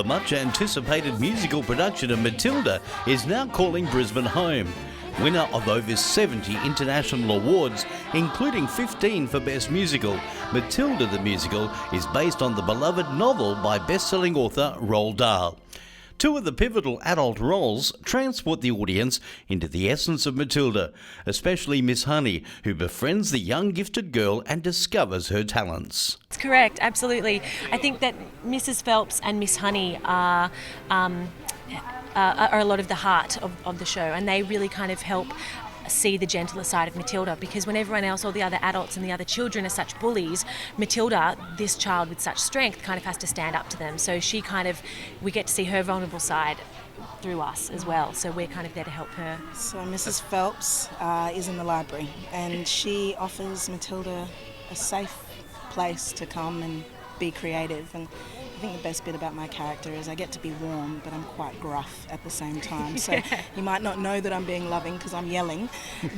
much-anticipated musical production of Matilda is now calling Brisbane home. Winner of over 70 international awards, including 15 for Best Musical, Matilda the Musical is based on the beloved novel by best-selling author Roald Dahl. Two of the pivotal adult roles transport the audience into the essence of Matilda, especially Miss Honey, who befriends the young gifted girl and discovers her talents. That's correct, absolutely. I think that Mrs. Phelps and Miss Honey are a lot of the heart of the show, and they really kind of help see the gentler side of Matilda, because when everyone else, all the other adults and the other children are such bullies, Matilda, this child with such strength, kind of has to stand up to them. So we get to see her vulnerable side through us as well. So we're kind of there to help her. So Mrs. Phelps is in the library, and she offers Matilda a safe place to come and be creative. And I think the best bit about my character is I get to be warm, but I'm quite gruff at the same time. So you might not know that I'm being loving because I'm yelling,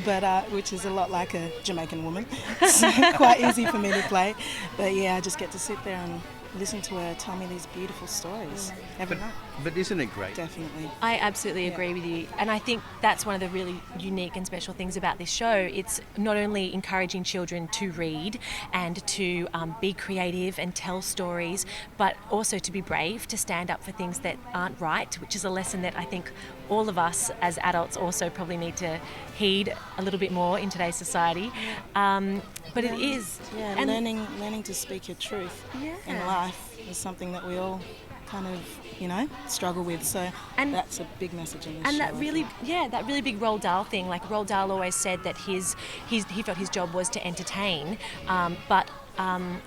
but which is a lot like a Jamaican woman. So quite easy for me to play. But yeah, I just get to sit there and listen to her tell me these beautiful stories every night. But isn't it great? Definitely. I absolutely agree with you. And I think that's one of the really unique and special things about this show. It's not only encouraging children to read and to be creative and tell stories, but also to be brave, to stand up for things that aren't right, which is a lesson that I think all of us as adults also probably need to heed a little bit more in today's society. But it is. Yeah, and learning to speak your truth in life is something that we all kind of, struggle with. So that's a big message in this show. And that really big Roald Dahl thing. Like Roald Dahl always said that he felt his job was to entertain, but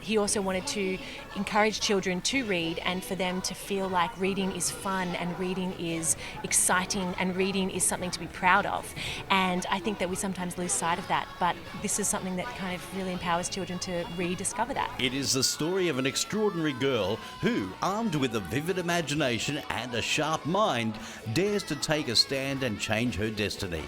he also wanted to encourage children to read and for them to feel like reading is fun and reading is exciting and reading is something to be proud of. And I think that we sometimes lose sight of that, but this is something that kind of really empowers children to rediscover that. It is the story of an extraordinary girl who, armed with a vivid imagination and a sharp mind, dares to take a stand and change her destiny.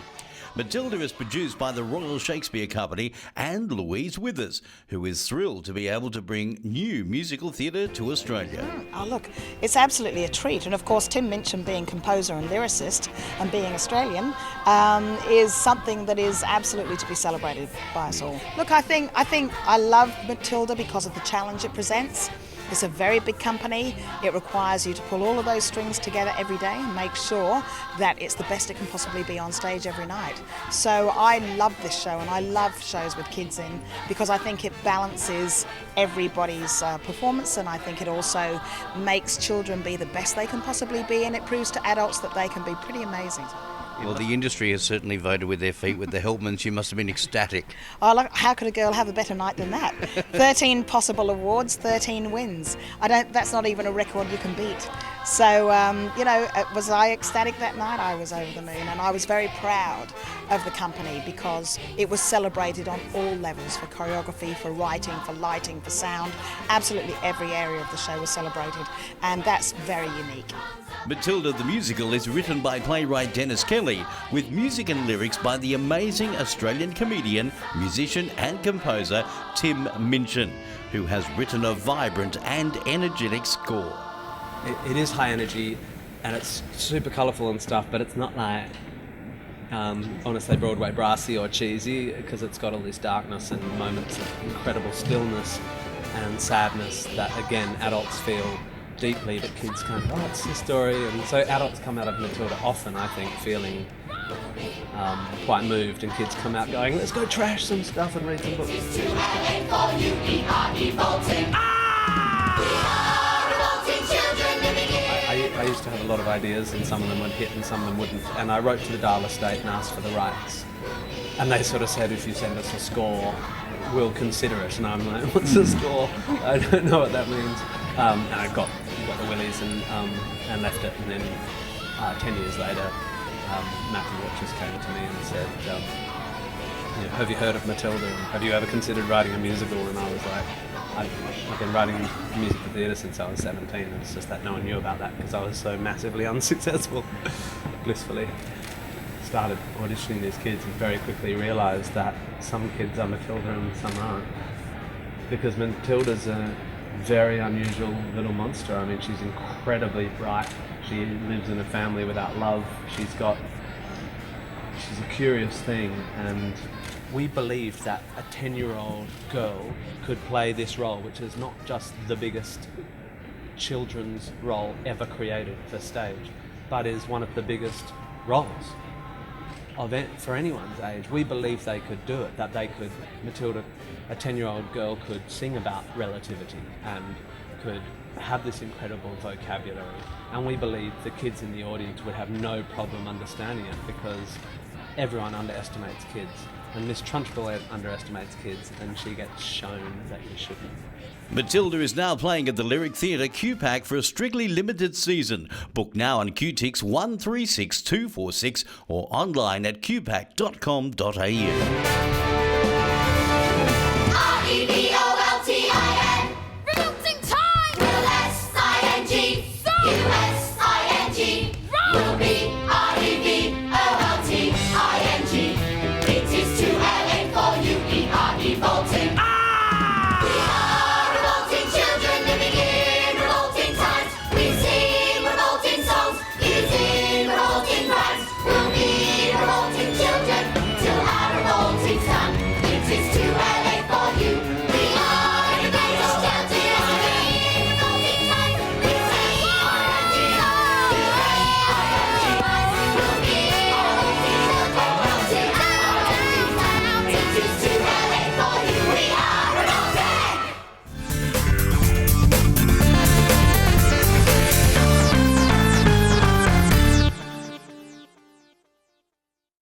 Matilda is produced by the Royal Shakespeare Company and Louise Withers, who is thrilled to be able to bring new musical theatre to Australia. Oh, look, it's absolutely a treat. And of course, Tim Minchin being composer and lyricist and being Australian is something that is absolutely to be celebrated by us all. Look, I think I love Matilda because of the challenge it presents. It's a very big company. It requires you to pull all of those strings together every day and make sure that it's the best it can possibly be on stage every night. So I love this show, and I love shows with kids in, because I think it balances everybody's performance, and I think it also makes children be the best they can possibly be, and it proves to adults that they can be pretty amazing. Well, the industry has certainly voted with their feet with the Hellmans. You must have been ecstatic. Oh, look, how could a girl have a better night than that? 13 possible awards, 13 wins. That's not even a record you can beat. So, was I ecstatic that night? I was over the moon, and I was very proud of the company because it was celebrated on all levels, for choreography, for writing, for lighting, for sound. Absolutely every area of the show was celebrated, and that's very unique. Matilda the Musical is written by playwright Dennis Kelly, with music and lyrics by the amazing Australian comedian, musician and composer Tim Minchin, who has written a vibrant and energetic score. It is high energy and it's super colourful and stuff, but it's not like, I want to say Broadway brassy or cheesy, because it's got all this darkness and moments of incredible stillness and sadness that, again, adults feel deeply, but kids kind of, it's the story. And so adults come out of Matilda often, I think, feeling quite moved, and kids come out going, let's go trash some stuff and read some books. I used to have a lot of ideas, and some of them would hit and some of them wouldn't, and I wrote to the Dahl estate and asked for the rights, and they sort of said, if you send us a score, we'll consider it. And I'm like, what's a score? I don't know what that means. And I got the willies and left it, and then 10 years later Matthew Watchers came to me and said, have you heard of Matilda? Have you ever considered writing a musical? And I was like, I've been writing music for theatre since I was 17, and it's just that no one knew about that because I was so massively unsuccessful. Blissfully started auditioning these kids and very quickly realised that some kids are Matilda and some aren't, because Matilda's very unusual little monster. I mean, she's incredibly bright. She lives in a family without love. She's a curious thing, and we believed that a 10-year-old girl could play this role, which is not just the biggest children's role ever created for stage, but is one of the biggest roles for anyone's age. We believed they could do it, that Matilda, a 10-year-old girl, could sing about relativity and could have this incredible vocabulary. And we believed the kids in the audience would have no problem understanding it, because everyone underestimates kids. And Miss Trunchbull underestimates kids, and she gets shown that you shouldn't. Matilda is now playing at the Lyric Theatre QPAC for a strictly limited season. Book now on QTix 136246 or online at qpac.com.au.